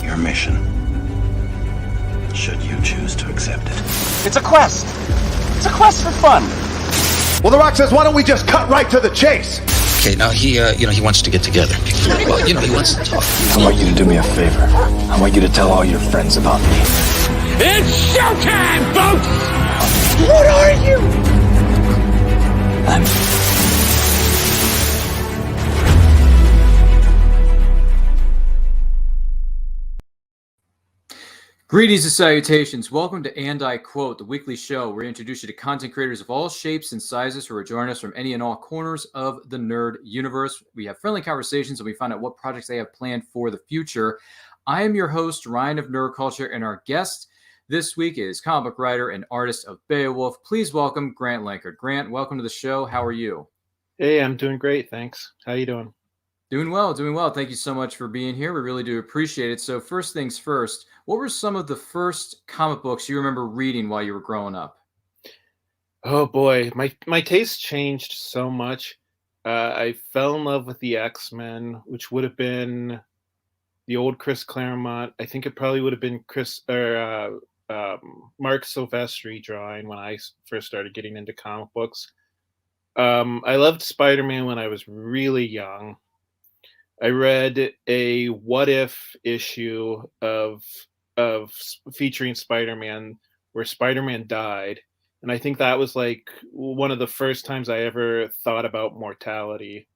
Your mission, should you choose to accept it. It's a quest! It's a quest for fun! Well, The Rock says, why don't we just cut right to the chase? Okay, now he wants to get together. Well, he wants to talk. I want you to do me a favor. I want you to tell all your friends about me. It's showtime, folks! What are you? Greetings and salutations. Welcome to And I Quote, the weekly show where we introduce you to content creators of all shapes and sizes who are joining us from any and all corners of the nerd universe. We have friendly conversations and we find out what projects they have planned for the future. I am your host, Ryan of Nerd Culture, and our guest this week is comic book writer and artist of Beowulf. Please welcome Grant Lankard. Grant, welcome to the show. How are you? Hey, I'm doing great, thanks. How you doing? Doing well, doing well. Thank you so much for being here. We really do appreciate it. So first things first, what were some of the first comic books you remember reading while you were growing up? Oh boy, my taste changed so much. I fell in love with the X-Men, which would have been the old Chris Claremont. I think it probably would have been Mark Silvestri drawing when I first started getting into comic books. I loved Spider-Man when I was really young. I read a What If issue of featuring Spider-Man where Spider-Man died, and I think that was like one of the first times I ever thought about mortality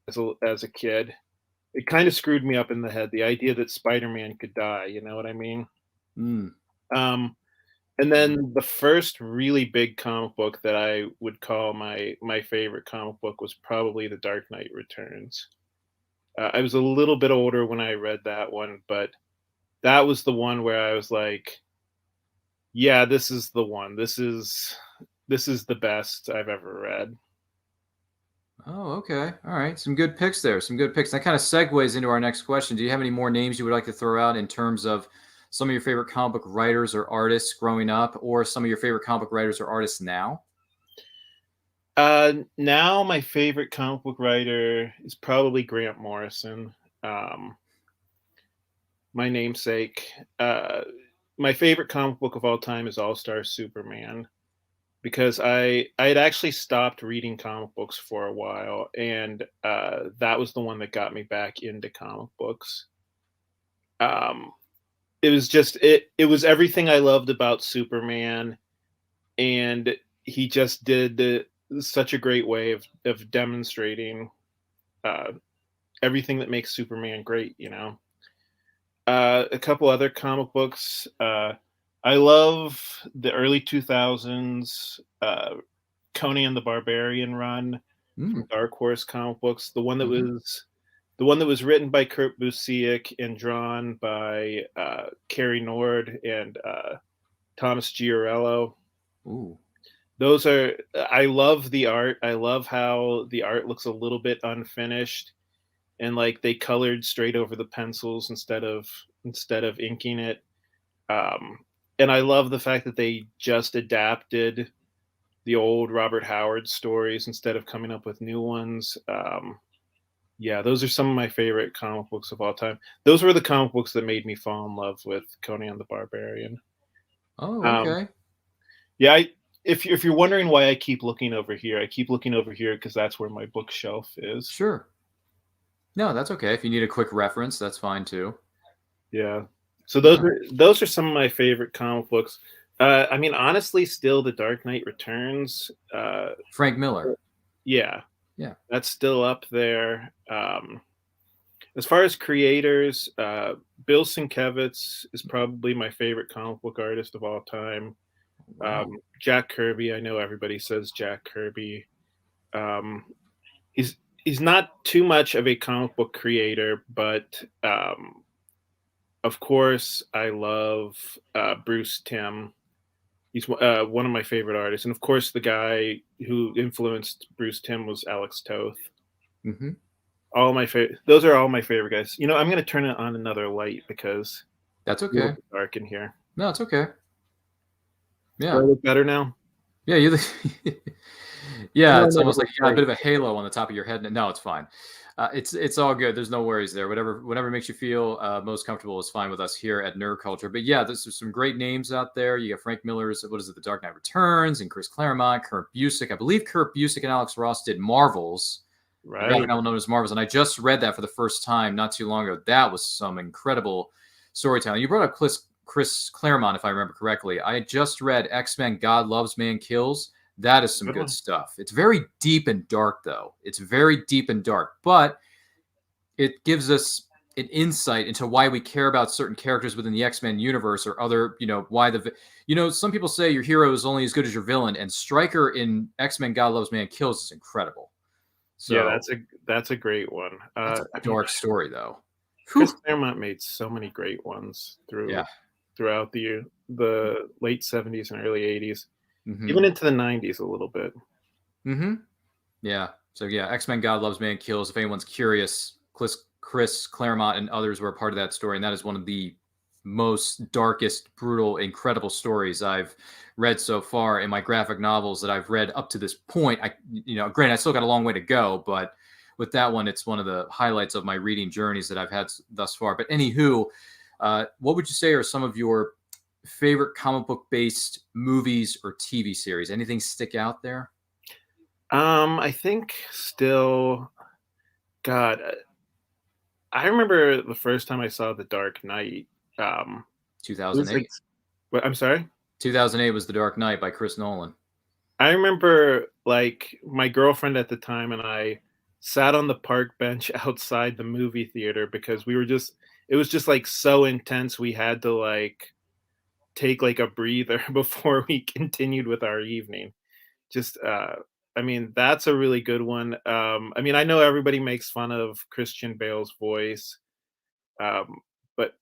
as a kid. It kind of screwed me up in the head, the idea that Spider-Man could die, you know what I mean? And then the first really big comic book that I would call my favorite comic book was probably The Dark Knight Returns. I was a little bit older when I read that one, but that was the one where I was like, yeah, this is the one. This is the best I've ever read. Oh, okay. All right. Some good picks there. Some good picks. That kind of segues into our next question. Do you have any more names you would like to throw out in terms of some of your favorite comic book writers or artists growing up, or some of your favorite comic book writers or artists now? Now my favorite comic book writer is probably Grant Morrison, my namesake. My favorite comic book of all time is All-Star Superman, because I had actually stopped reading comic books for a while, and that was the one that got me back into comic books. It was just it was everything I loved about Superman, and he just did such a great way of demonstrating everything that makes Superman great, you know. A couple other comic books. I love the early 2000s Conan the Barbarian run from Dark Horse Comic Books. The one that was written by Kurt Busiek and drawn by Cary Nord and Thomas Giorello. Ooh. I love the art. I love how the art looks a little bit unfinished, and like they colored straight over the pencils instead of inking it. And I love the fact that they just adapted the old Robert Howard stories instead of coming up with new ones. Yeah, those are some of my favorite comic books of all time. Those were the comic books that made me fall in love with Conan the Barbarian. Oh, okay. Yeah, if you're wondering why I keep looking over here, I keep looking over here because that's where my bookshelf is. Sure. No, that's okay. If you need a quick reference, that's fine too. Yeah. So those are some of my favorite comic books. I mean, honestly, still The Dark Knight Returns. Frank Miller. Yeah. Yeah. That's still up there. As far as creators, Bill Sienkiewicz is probably my favorite comic book artist of all time. Wow. Jack Kirby, I know everybody says Jack Kirby. He's not too much of a comic book creator, but of course I love Bruce Timm. He's one of my favorite artists, and of course the guy who influenced Bruce Timm was Alex Toth. Mm-hmm. All my favorite. Those are all my favorite guys. You know, I'm going to turn it on another light because that's okay. It's dark in here. No, it's okay. Yeah. Do I look better now? Yeah, you Yeah, No, it's no, almost like it's you got a great. bit of a halo on the top of your head. No, it's fine. It's all good. There's no worries there. Whatever makes you feel most comfortable is fine with us here at Nerd Culture. But yeah, there's some great names out there. You got Frank Miller's what is it, The Dark Knight Returns, and Chris Claremont, Kurt Busiek. I believe Kurt Busiek and Alex Ross did Marvels, the graphic Right. novel known as Marvels, and I just read that for the first time not too long ago. That was some incredible storytelling. You brought up Chris Claremont, if I remember correctly. I just read X-Men: God Loves, Man Kills. That is some Good good one. stuff. It's very deep and dark, though. It's very deep and dark, but it gives us an insight into why we care about certain characters within the X-Men universe or other, why some people say your hero is only as good as your villain, and Stryker in X-Men: God Loves, Man Kills is incredible. So Yeah, that's a great one. that's a dark story, though. Chris Whew. Claremont made so many great ones Yeah. throughout the late 70s and early 80s, Mhm. even into the 90s a little bit. Mm-hmm. Yeah. So yeah, X-Men: God Loves, Man Kills. If anyone's curious, Chris Claremont and others were a part of that story, and that is one of the most darkest, brutal, incredible stories I've read so far in my graphic novels that I've read up to this point. Granted, I still got a long way to go, but with that one, it's one of the highlights of my reading journeys that I've had thus far. But anywho, what would you say are some of your favorite comic book based movies or TV series? Anything stick out there? I think still, God, I remember the first time I saw The Dark Knight. It was 2008. like, what, I'm sorry? 2008 was The Dark Knight by Chris Nolan. I remember like my girlfriend at the time and I sat on the park bench outside the movie theater because it was just like so intense. We had to like take like a breather before we continued with our evening. Just, I mean, that's a really good one. I mean, I know everybody makes fun of Christian Bale's voice, but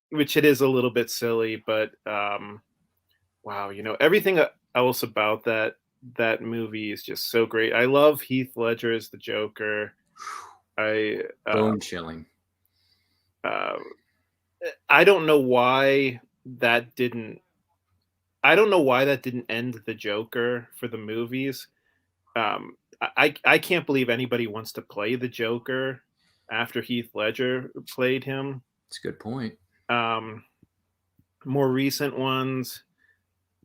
which it is a little bit silly, but wow, everything else about that movie is just so great. I love Heath Ledger as the Joker. I Bone chilling. uh, I don't know why that didn't. I don't know why that didn't end the Joker for the movies. I can't believe anybody wants to play the Joker after Heath Ledger played him. That's a good point. More recent ones.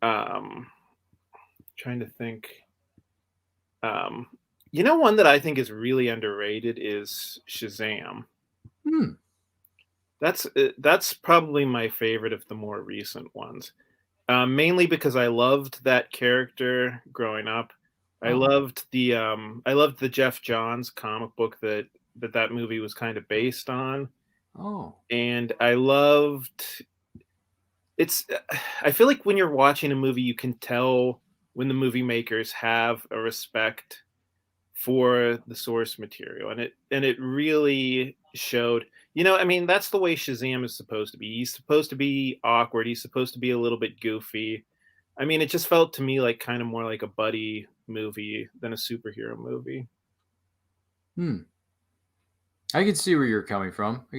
Trying to think. One that I think is really underrated is Shazam. That's probably my favorite of the more recent ones. Mainly because I loved that character growing up. I loved the Jeff Johns comic book that movie was kind of based on. And I feel like when you're watching a movie, you can tell when the movie makers have a respect for the source material, and it really showed. I mean, that's the way Shazam is supposed to be. He's supposed to be awkward. He's supposed to be a little bit goofy. I mean, it just felt to me like kind of more like a buddy movie than a superhero movie. I can see where you're coming from. I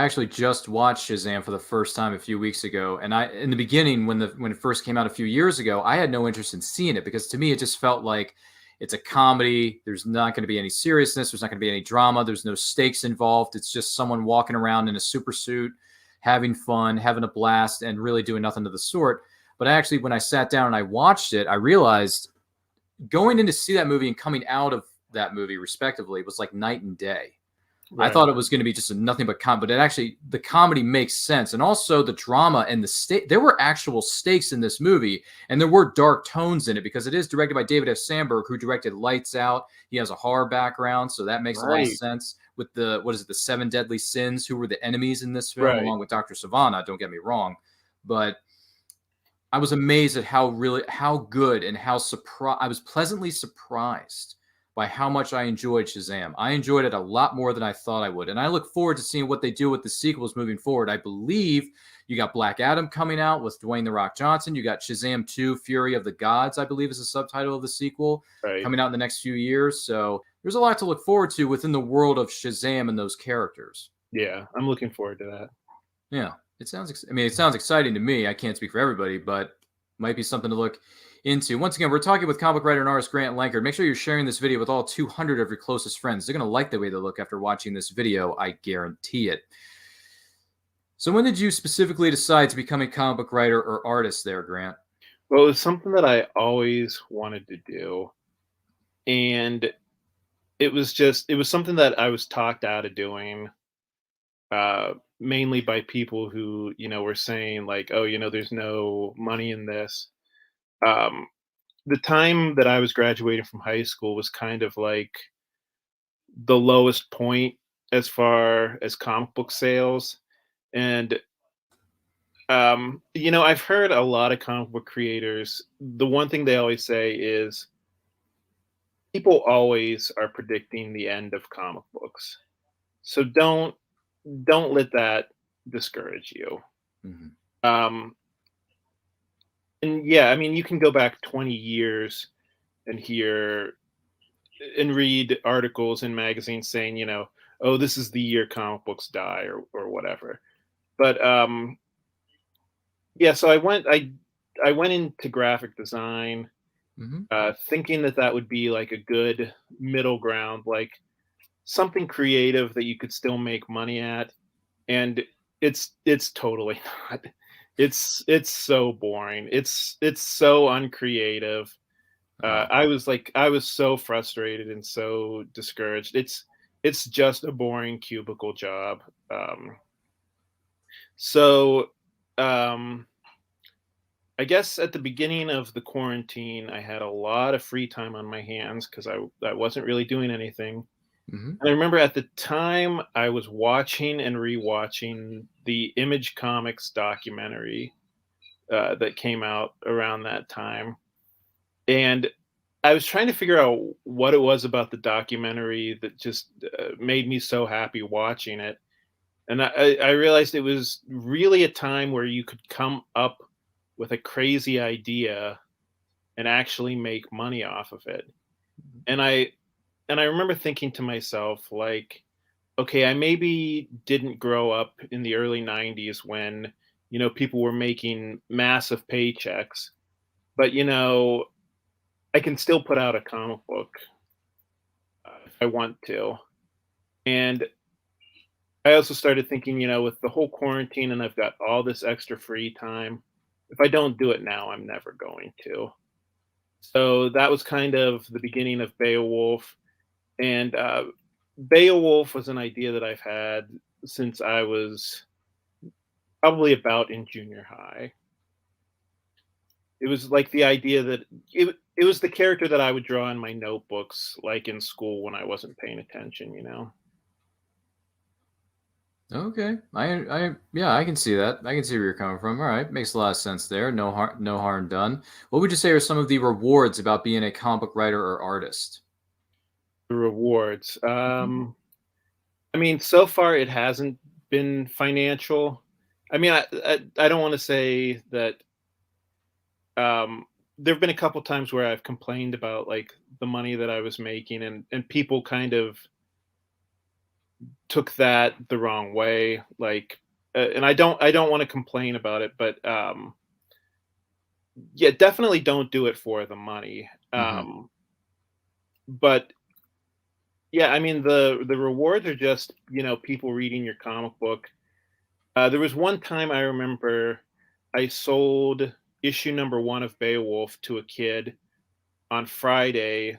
actually just watched Shazam for the first time a few weeks ago, and in the beginning, when it first came out a few years ago, I had no interest in seeing it because to me it just felt like it's a comedy. There's not going to be any seriousness. There's not going to be any drama. There's no stakes involved. It's just someone walking around in a super suit, having fun, having a blast, and really doing nothing of the sort. But actually, when I sat down and I watched it, I realized going in to see that movie and coming out of that movie, respectively, was like night and day. Right. I thought it was going to be just nothing but comedy, but the comedy makes sense. And also the drama and there were actual stakes in this movie, and there were dark tones in it because it is directed by David F. Sandberg, who directed Lights Out. He has a horror background, so that makes a lot of sense with the 7 Deadly Sins, who were the enemies in this film, along with Dr. Savannah, don't get me wrong. But I was amazed at how good and I was pleasantly surprised by how much I enjoyed Shazam. I enjoyed it a lot more than I thought I would. And I look forward to seeing what they do with the sequels moving forward. I believe you got Black Adam coming out with Dwayne "The Rock" Johnson. You got Shazam 2, Fury of the Gods, I believe is the subtitle of the sequel, coming out in the next few years. So there's a lot to look forward to within the world of Shazam and those characters. Yeah, I'm looking forward to that. Yeah, it sounds exciting to me. I can't speak for everybody, but might be something to look into. Once again, we're talking with comic writer and artist Grant Lankard. Make sure you're sharing this video with all 200 of your closest friends. They're going to like the way they look after watching this video. I guarantee it. So when did you specifically decide to become a comic book writer or artist there, Grant? Well, it was something that I always wanted to do. And it was something that I was talked out of doing, mainly by people who, were saying like, oh, there's no money in this. The time that I was graduating from high school was kind of like the lowest point as far as comic book sales. And I've heard a lot of comic book creators, the one thing they always say is people always are predicting the end of comic books. So don't let that discourage you. Mm-hmm. And yeah, I mean, you can go back 20 years and hear and read articles in magazines saying, oh, this is the year comic books die or whatever. But yeah, so I went into graphic design, thinking that would be like a good middle ground, like something creative that you could still make money at. And it's totally not. It's so boring. It's so uncreative. I was so frustrated and so discouraged. It's just a boring cubicle job. I guess at the beginning of the quarantine, I had a lot of free time on my hands because I wasn't really doing anything. And I remember at the time I was watching and rewatching the Image Comics documentary that came out around that time. And I was trying to figure out what it was about the documentary that just made me so happy watching it. And I realized it was really a time where you could come up with a crazy idea and actually make money off of it. And I remember thinking to myself, like, okay, I maybe didn't grow up in the early 90s when, people were making massive paychecks, but, I can still put out a comic book if I want to. And I also started thinking, with the whole quarantine and I've got all this extra free time, if I don't do it now, I'm never going to. So that was kind of the beginning of Beowulf. And Beowulf was an idea that I've had since I was probably about in junior high. It was like the idea that it was the character that I would draw in my notebooks, like in school when I wasn't paying attention, Okay, I can see that. I can see where you're coming from. All right, makes a lot of sense there. No harm done. What would you say are some of the rewards about being a comic book writer or artist? The rewards. I mean, so far it hasn't been financial. I mean, I don't want to say that. There have been a couple times where I've complained about like the money that I was making, and people kind of took that the wrong way. Like, and I don't want to complain about it, but yeah, definitely don't do it for the money. But yeah, I mean the rewards are just people reading your comic book. There was one time I remember I sold issue number 1 of Beowulf to a kid on Friday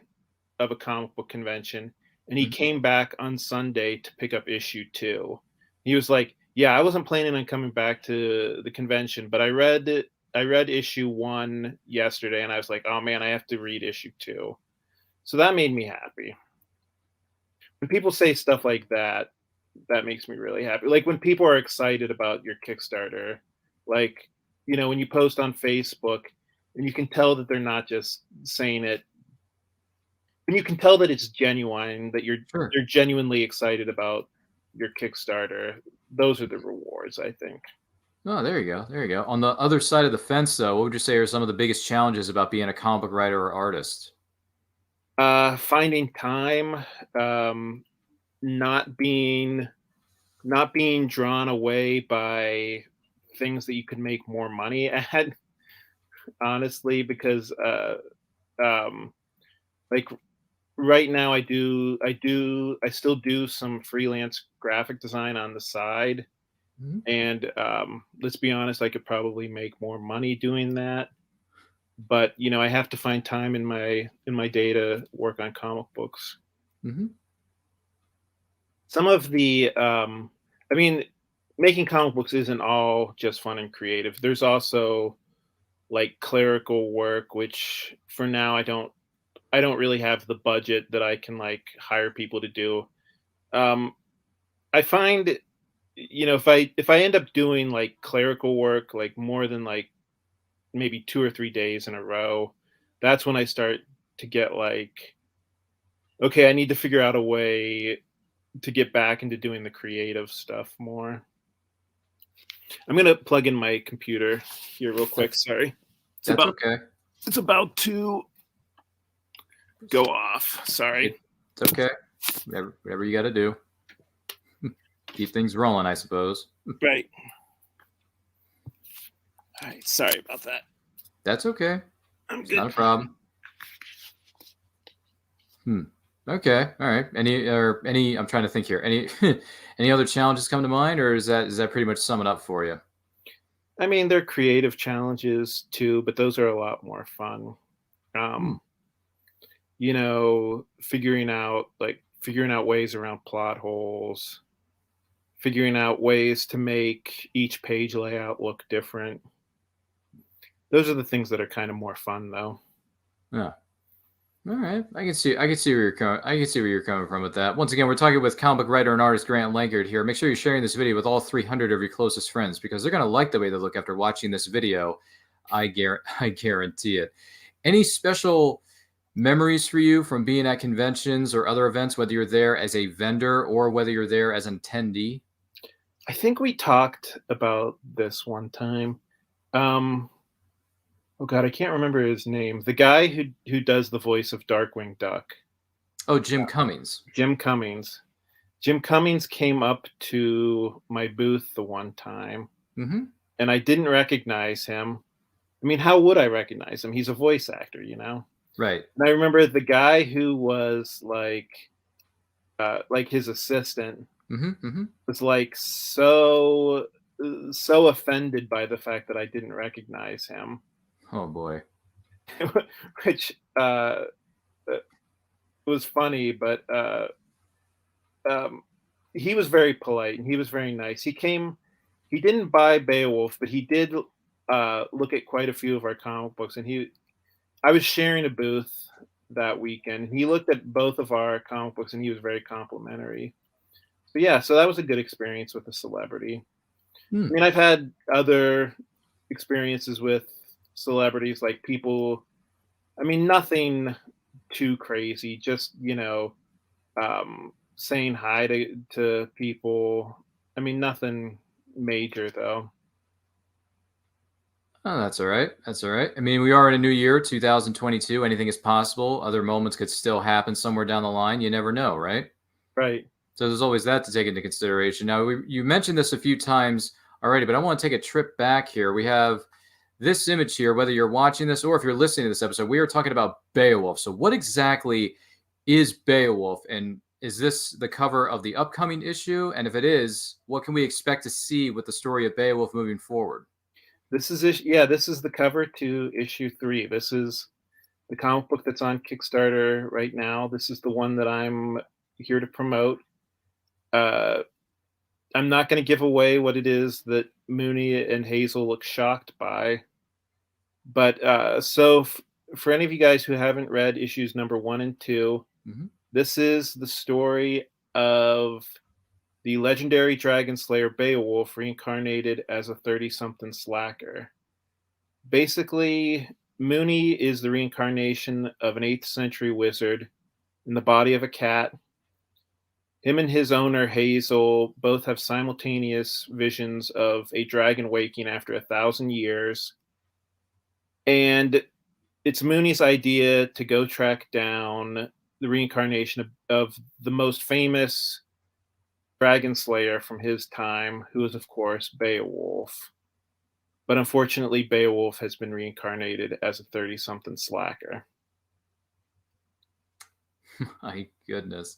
of a comic book convention, and he came back on Sunday to pick up issue 2. He was like, "Yeah, I wasn't planning on coming back to the convention, but I read issue 1 yesterday, and I was like, oh man, I have to read issue 2." So that made me happy. When people say stuff like that, that makes me really happy. Like when people are excited about your Kickstarter, like, when you post on Facebook and you can tell that they're not just saying it, and you can tell that it's genuine, that you're genuinely excited about your Kickstarter. Those are the rewards, I think. Oh, there you go. There you go. On the other side of the fence, though, what would you say are some of the biggest challenges about being a comic book writer or artist? Finding time, not being drawn away by things that you could make more money at. honestly, because like right now I still do some freelance graphic design on the side. Mhm. And let's be honest, I could probably make more money doing that. But I have to find time in my day to work on comic books. Mhm. Some of the I mean, making comic books isn't all just fun and creative. There's also like clerical work, which for now I don't really have the budget that I can like hire people to do. Um, I find, if I end up doing like clerical work like more than like maybe 2 or 3 days in a row, that's when I start to get like, okay, I need to figure out a way to get back into doing the creative stuff more. I'm gonna plug in my computer here real quick. Sorry, That's okay. it's about to go off. Sorry. It's okay. Whatever you got to do. Keep things rolling, I suppose. Right. All right. Sorry about that. That's okay. I'm It's good. not a problem. Okay. All right. Any? I'm trying to think here. Any other challenges come to mind, or is that pretty much sum it up for you? I mean, they're creative challenges too, but those are a lot more fun. Figuring out ways around plot holes, figuring out ways to make each page layout look different. Those are the things that are kind of more fun, though. Yeah. All right. I can see where you're coming. I can see where you're coming from with that. Once again, we're talking with comic book writer and artist Grant Lankard here. Make sure you're sharing this video with all 300 of your closest friends because they're going to like the way they look after watching this video. I guarantee it. Any special memories for you from being at conventions or other events, whether you're there as a vendor or whether you're there as an attendee? I think we talked about this one time. Oh God, I can't remember his name. The guy who does the voice of Darkwing Duck. Oh, Jim Cummings. Jim Cummings. Jim Cummings came up to my booth the one time, Mm-hmm. and I didn't recognize him. I mean, how would I recognize him? He's a voice actor, Right. And I remember the guy who was like his assistant Mm-hmm. Mm-hmm. was like so offended by the fact that I didn't recognize him. Oh boy. Which was funny, but he was very polite and he was very nice. He didn't buy Beowulf, but he did look at quite a few of our comic books, and I was sharing a booth that weekend. He looked at both of our comic books and he was very complimentary. So yeah, so that was a good experience with a celebrity. I mean, I've had other experiences with celebrities, like people, I mean, nothing too crazy, just saying hi to people. I mean, nothing major though. Oh, that's all right. That's all right. I mean, we are in a new year, 2022. Anything is possible. Other moments could still happen somewhere down the line. You never know, right? Right. So there's always that to take into consideration. Now, you mentioned this a few times already, but I want to take a trip back here. We have this image here, whether you're watching this or if you're listening to this episode, we are talking about Beowulf. So what exactly is Beowulf? And is this the cover of the upcoming issue? And if it is, what can we expect to see with the story of Beowulf moving forward? This is the cover to issue 3. This is the comic book that's on Kickstarter right now. This is the one that I'm here to promote. I'm not going to give away what it is that Mooney and Hazel look shocked by. But for any of you guys who haven't read issues number 1 and 2, this is the story of the legendary dragon slayer Beowulf reincarnated as a 30-something slacker. Basically, Mooney is the reincarnation of an 8th century wizard in the body of a cat. Him and his owner, Hazel, both have simultaneous visions of a dragon waking after 1,000 years. And it's Mooney's idea to go track down the reincarnation of the most famous dragon slayer from his time, who is, of course, Beowulf. but unfortunately, Beowulf has been reincarnated as a 30-something slacker. My goodness.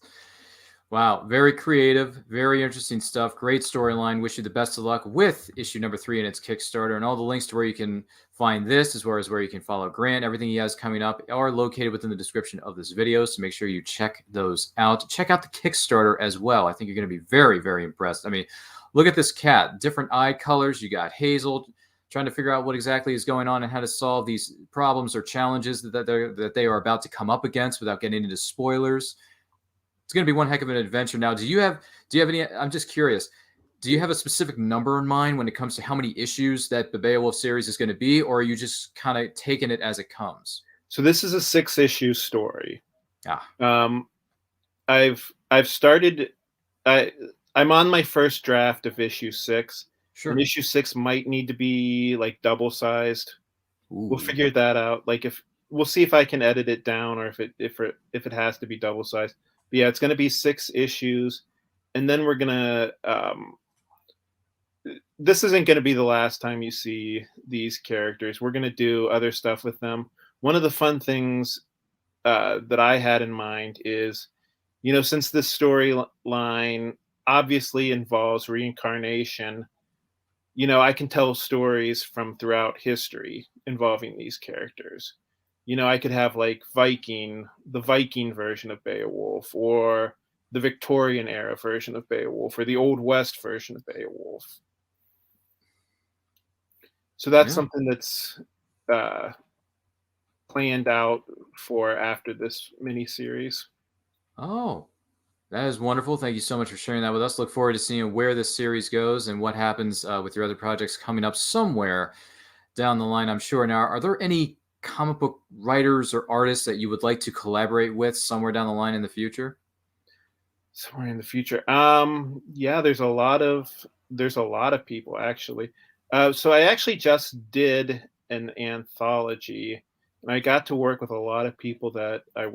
Wow, very creative, very interesting stuff. Great storyline. Wish you the best of luck with issue number 3 and its Kickstarter. And all the links to where you can find this, as well as where you can follow Grant, everything he has coming up, are located within the description of this video. So make sure you check those out. Check out the Kickstarter as well. I think you're going to be very, very impressed. I mean, look at this cat. Different eye colors. You got Hazel trying to figure out what exactly is going on and how to solve these problems or challenges that they are about to come up against without getting into spoilers. It's going to be one heck of an adventure. Now, do you have any, I'm just curious, do you have a specific number in mind when it comes to how many issues that the Beowulf series is going to be, or are you just kind of taking it as it comes? So this is a 6-issue story. Ah. I've started, I'm on my first draft of issue 6. Sure. And issue 6 might need to be like double sized. Ooh. We'll figure that out. Like we'll see if I can edit it down, or if it has to be double sized. But yeah, it's going to be 6 issues, and then we're gonna. This isn't going to be the last time you see these characters. We're going to do other stuff with them. One of the fun things that I had in mind is, since this storyline obviously involves reincarnation, I can tell stories from throughout history involving these characters. I could have like the Viking version of Beowulf, or the Victorian era version of Beowulf, or the Old West version of Beowulf. So that's something that's planned out for after this miniseries. Oh, that is wonderful. Thank you so much for sharing that with us. Look forward to seeing where this series goes and what happens with your other projects coming up somewhere down the line, I'm sure. Now, are there any comic book writers or artists that you would like to collaborate with somewhere down the line in the future? Somewhere in the future, yeah, there's a lot of people actually. So I actually just did an anthology, and I got to work with a lot of people that I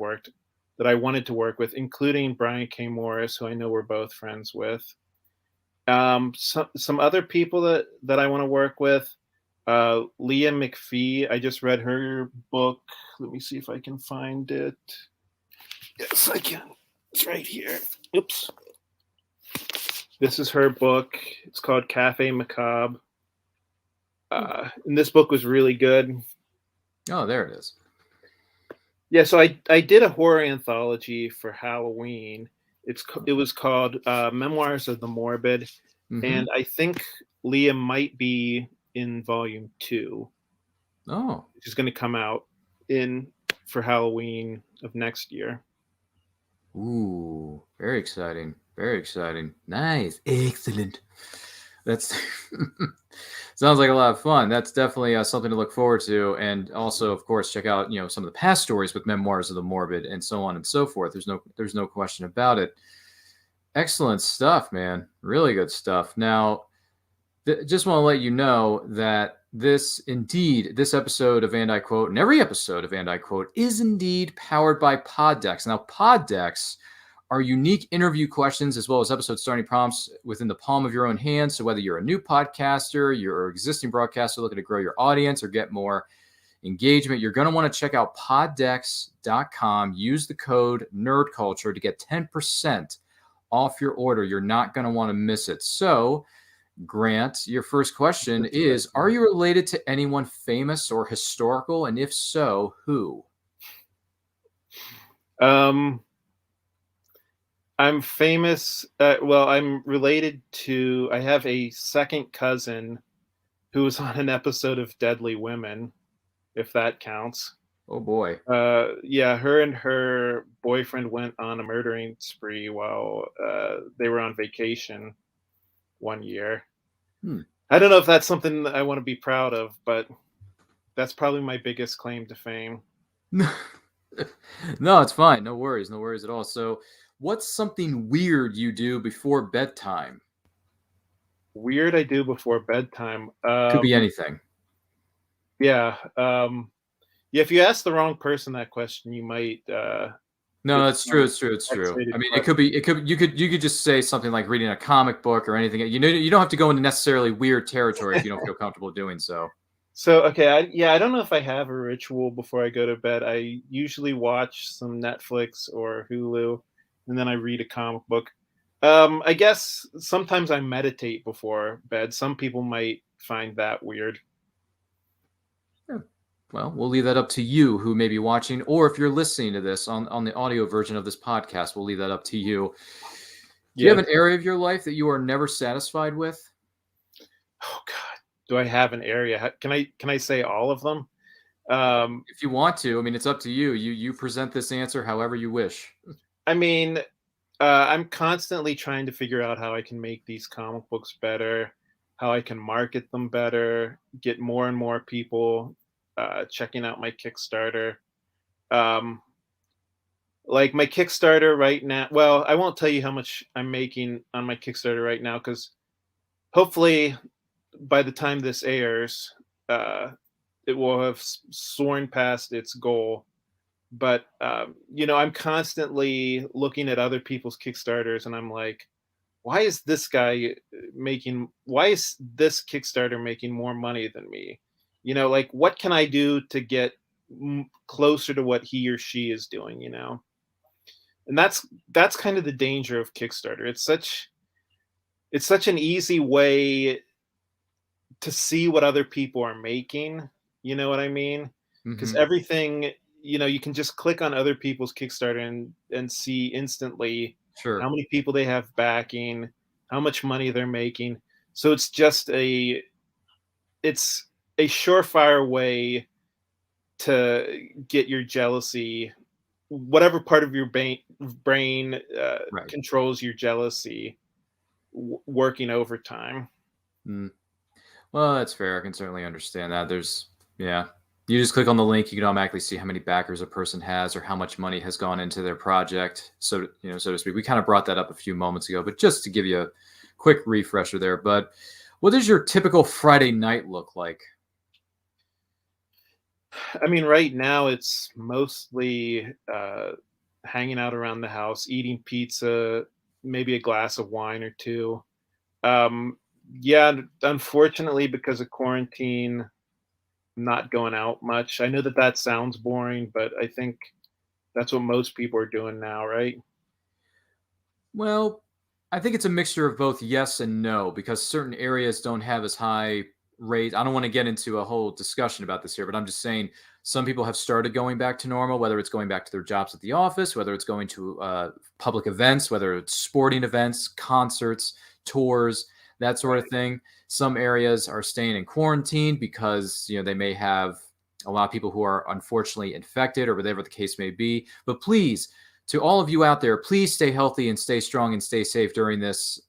wanted to work with, including Brian K. Morris, who I know we're both friends with. Some other people that I want to work with. Leah McPhee, I just read her book. Let me see if I can find it. Yes, I can. It's right here. Oops. This is her book. It's called Cafe Macabre. And this book was really good. Oh, there it is. Yeah, so I did a horror anthology for Halloween. It was called Memoirs of the Morbid. Mm-hmm. And I think Leah might be in volume 2. Oh, which is going to come out for Halloween of next year. Ooh, very exciting. Very exciting. Nice. Excellent. That's sounds like a lot of fun. That's definitely something to look forward to. And also, of course, check out some of the past stories with Memoirs of the Morbid and so on and so forth. There's no question about it. Excellent stuff, man. Really good stuff. Now, just want to let you know that this episode of And I Quote, and every episode of And I Quote, is indeed powered by Pod Decks. Now, Pod Decks are unique interview questions as well as episode starting prompts within the palm of your own hand. So whether you're a new podcaster, you're an existing broadcaster looking to grow your audience or get more engagement, you're going to want to check out poddecks.com. Use the code NERDCULTURE to get 10% off your order. You're not going to want to miss it. So, Grant, your first question is, are you related to anyone famous or historical? And if so, who? I'm famous. I'm related to, I have a second cousin who was on an episode of Deadly Women, if that counts. Oh, boy. Yeah, her and her boyfriend went on a murdering spree while they were on vacation one year. I don't know if that's something that I want to be proud of, but that's probably my biggest claim to fame. No, it's fine. No worries at all. So, what's something weird you do before bedtime? Weird I do before bedtime. Could be anything. Yeah. If you ask the wrong person that question, you might No, it's true. It's true. It's true. I mean, it could be. You could just say something like reading a comic book or anything. You don't have to go into necessarily weird territory if you don't feel comfortable doing so. So okay, I don't know if I have a ritual before I go to bed. I usually watch some Netflix or Hulu, and then I read a comic book. I guess sometimes I meditate before bed. Some people might find that weird. Well, we'll leave that up to you who may be watching, or if you're listening to this on the audio version of this podcast, we'll leave that up to you. Do you have an area of your life that you are never satisfied with? Oh God, do I have an area? Can I say all of them? If you want to, I mean, it's up to you. You present this answer however you wish. I mean, I'm constantly trying to figure out how I can make these comic books better, how I can market them better, get more and more people checking out my Kickstarter. Like my Kickstarter right now, well, I won't tell you how much I'm making on my Kickstarter right now, because hopefully by the time this airs, it will have soared past its goal. But I'm constantly looking at other people's Kickstarters, and I'm like, why is this Kickstarter making more money than me? Like, what can I do to get closer to what he or she is doing? And that's kind of the danger of Kickstarter. It's such an easy way to see what other people are making. You know what I mean? Because everything, you can just click on other people's Kickstarter and see instantly how many people they have backing, how much money they're making. So it's just a surefire way to get your jealousy, whatever part of your brain controls your jealousy, working overtime. Well, that's fair. I can certainly understand that. You just click on the link, you can automatically see how many backers a person has or how much money has gone into their project, so to speak. We kind of brought that up a few moments ago, but just to give you a quick refresher there. But what does your typical Friday night look like? I mean, right now it's mostly hanging out around the house, eating pizza, maybe a glass of wine or two. Unfortunately, because of quarantine, I'm not going out much. I know that sounds boring, but I think that's what most people are doing now, right? Well, I think it's a mixture of both yes and no, because certain areas don't have as high rate. I don't want to get into a whole discussion about this here, but I'm just saying some people have started going back to normal, whether it's going back to their jobs at the office, whether it's going to public events, whether it's sporting events, concerts, tours, that sort of thing. Some areas are staying in quarantine because they may have a lot of people who are unfortunately infected or whatever the case may be. But please, to all of you out there, please stay healthy and stay strong and stay safe during this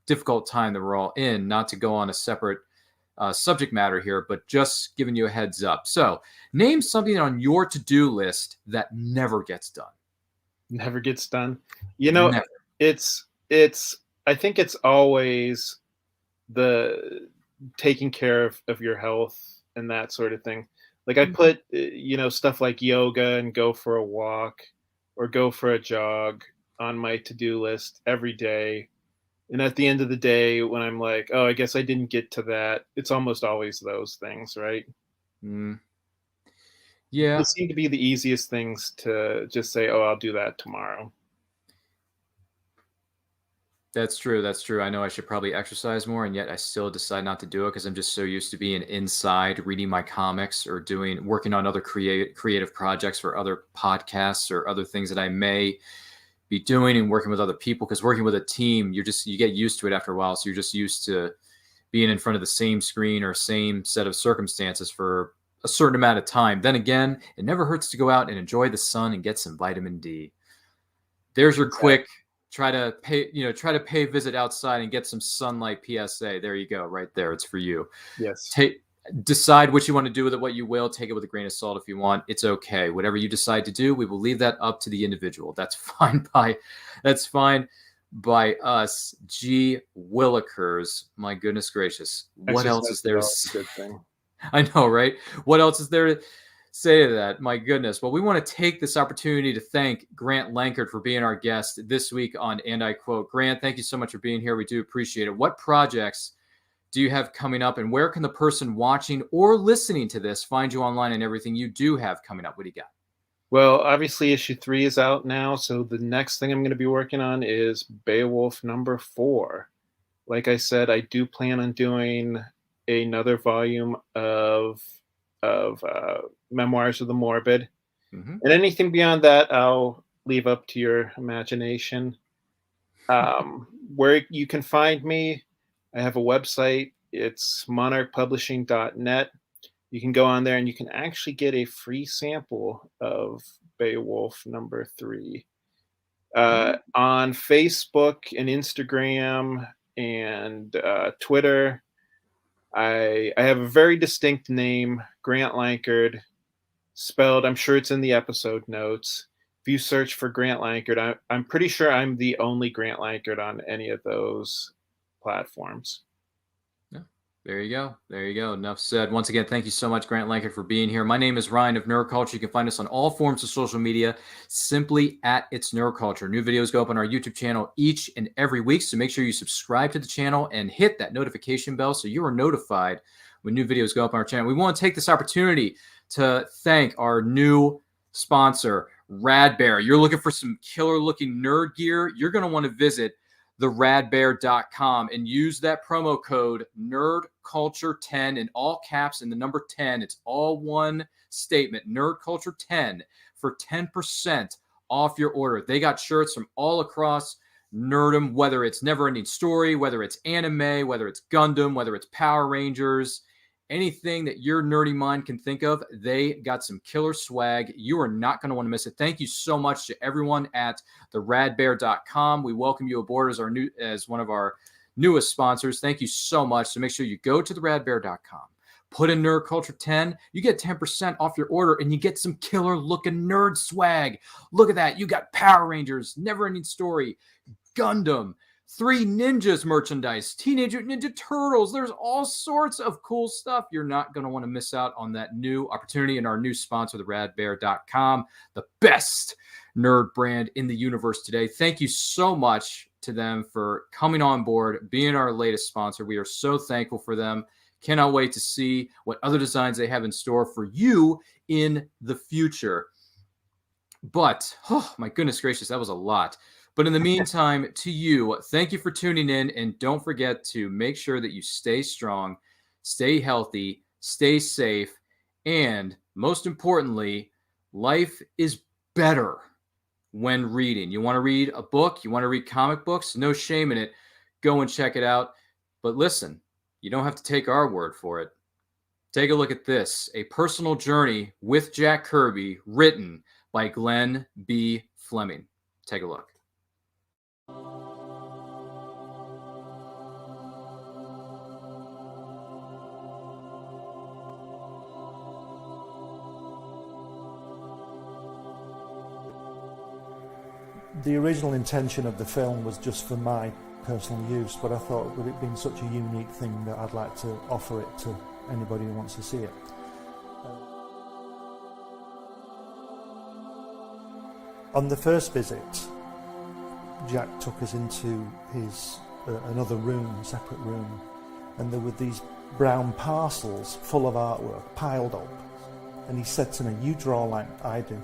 difficult time that we're all in. Not to go on a separate subject matter here, but just giving you a heads up. So name something on your to-do list that never gets done. Never gets done. Never. It's I think it's always the taking care of your health and that sort of thing. Like I put, stuff like yoga and go for a walk or go for a jog on my to-do list every day. And at the end of the day, when I'm like, oh, I guess I didn't get to that, it's almost always those things, right? Yeah. They seem to be the easiest things to just say, oh, I'll do that tomorrow. That's true. That's true. I know I should probably exercise more, and yet I still decide not to do it because I'm just so used to being inside, reading my comics or working on other creative projects for other podcasts or other things that I may be doing and working with other people. Because working with a team, you get used to it after a while. So you're just used to being in front of the same screen or same set of circumstances for a certain amount of time. Then again, it never hurts to go out and enjoy the sun and get some vitamin D. There's your quick. Try to pay a visit outside and get some sunlight PSA. There you go, right there. It's for you. Yes. Decide what you want to do with it, what you will. Take it with a grain of salt if you want. It's okay. Whatever you decide to do, we will leave that up to the individual. That's fine by us. Gee Willikers. My goodness gracious. What else is there? Good thing. I know, right? What else is there say to that. My goodness. Well, we want to take this opportunity to thank Grant Lankard for being our guest this week on And I Quote. Grant, thank you so much for being here. We do appreciate it. What projects do you have coming up, and where can the person watching or listening to this find you online and everything you do have coming up? What do you got? Well, obviously issue 3 is out now, so the next thing I'm going to be working on is Beowulf number 4. Like I said, I do plan on doing another volume of Memoirs of the Morbid. And anything beyond that, I'll leave up to your imagination. Where you can find me, I have a website. It's monarchpublishing.net. You can go on there and you can actually get a free sample of Beowulf number 3. On Facebook and Instagram and Twitter, I have a very distinct name, Grant Lankard, spelled, I'm sure it's in the episode notes. If you search for Grant Lankard, I'm pretty sure I'm the only Grant Lankard on any of those platforms. There you go. There you go. Enough said. Once again, thank you so much, Grant Lankard, for being here. My name is Ryan of Nerd Culture. You can find us on all forms of social media, simply at It's Nerd Culture. New videos go up on our YouTube channel each and every week, so make sure you subscribe to the channel and hit that notification bell so you are notified when new videos go up on our channel. We want to take this opportunity to thank our new sponsor, Rad Bear. You're looking for some killer-looking nerd gear? You're going to want to visit theradbear.com and use that promo code nerdculture10 in all caps and the number 10. It's all one statement, nerdculture10, for 10% off your order. They got shirts from all across nerdom, whether it's Never Ending Story, whether it's anime, whether it's Gundam, whether it's Power Rangers, anything that your nerdy mind can think of. They got some killer swag. You are not going to want to miss it. Thank you so much to everyone at theradbear.com. We welcome you aboard as one of our newest sponsors. Thank you so much. So make sure you go to theradbear.com, put in Nerd Culture 10, you get 10% off your order, and you get some killer looking nerd swag. Look at that. You got Power Rangers, Never Ending Story, Gundam, 3 Ninjas merchandise, Teenage Mutant Ninja Turtles. There's all sorts of cool stuff. You're not going to want to miss out on that new opportunity. And our new sponsor, theradbear.com, the best nerd brand in the universe today. Thank you so much to them for coming on board, being our latest sponsor. We are so thankful for them. Cannot wait to see what other designs they have in store for you in the future. But, oh my goodness gracious, that was a lot. But in the meantime, to you, thank you for tuning in. And don't forget to make sure that you stay strong, stay healthy, stay safe. And most importantly, life is better when reading. You want to read a book? You want to read comic books? No shame in it. Go and check it out. But listen, you don't have to take our word for it. Take a look at this. A Personal Journey with Jack Kirby, written by Glenn B. Fleming. Take a look. The original intention of the film was just for my personal use, but I thought, with it being such a unique thing, that I'd like to offer it to anybody who wants to see it. On the first visit, Jack took us into his another room, separate room, and there were these brown parcels full of artwork piled up, and he said to me, "You draw like I do."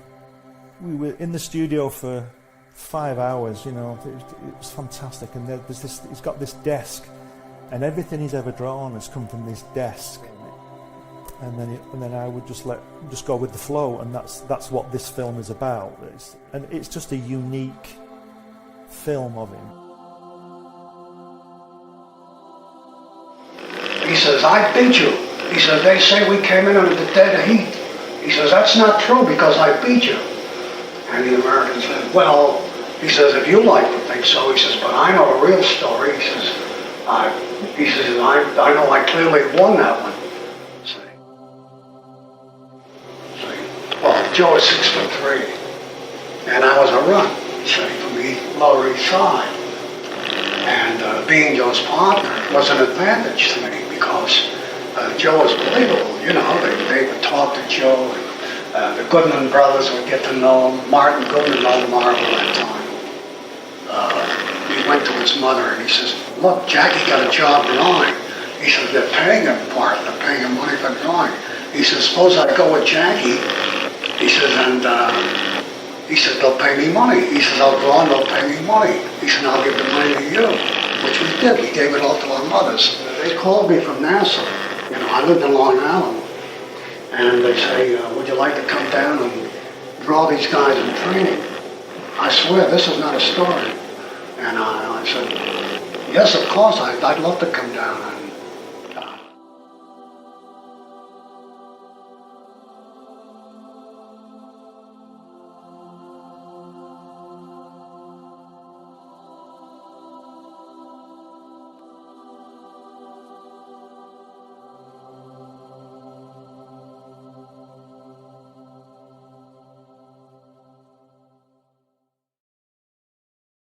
We were in the studio for 5 hours, you know. It was fantastic. And there's this, he's got this desk, and everything he's ever drawn has come from this desk. And then I would just go with the flow, and that's what this film is about. It's just a unique film of him. He says, "I beat you." He says, "They say we came in under the dead heat." He says, "That's not true because I beat you." And the American said, "Well," he says, "if you like to think so," he says, "but I know the real story." He says, I know I clearly won that one." Well, Joe is 6'3", and I was a run, from the Lower East Side. And being Joe's partner was an advantage to me because Joe was believable, you know. They would talk to Joe, and The Goodman brothers would get to know him. Martin Goodman owned Marvel at that time. He went to his mother and he says, look, Jackie got a job drawing. He says, they're paying him part, they're paying him money for drawing. He says, suppose I go with Jackie. He says, and he says, they'll pay me money. He says, I'll draw and they'll pay me money. He said, I'll give the money to you, which we did. We gave it all to our mothers. They called me from Nassau. You know, I lived in Long Island. And they say, would you like to come down and draw these guys in training? I swear, this is not a story. And I said, yes, of course, I'd love to come down.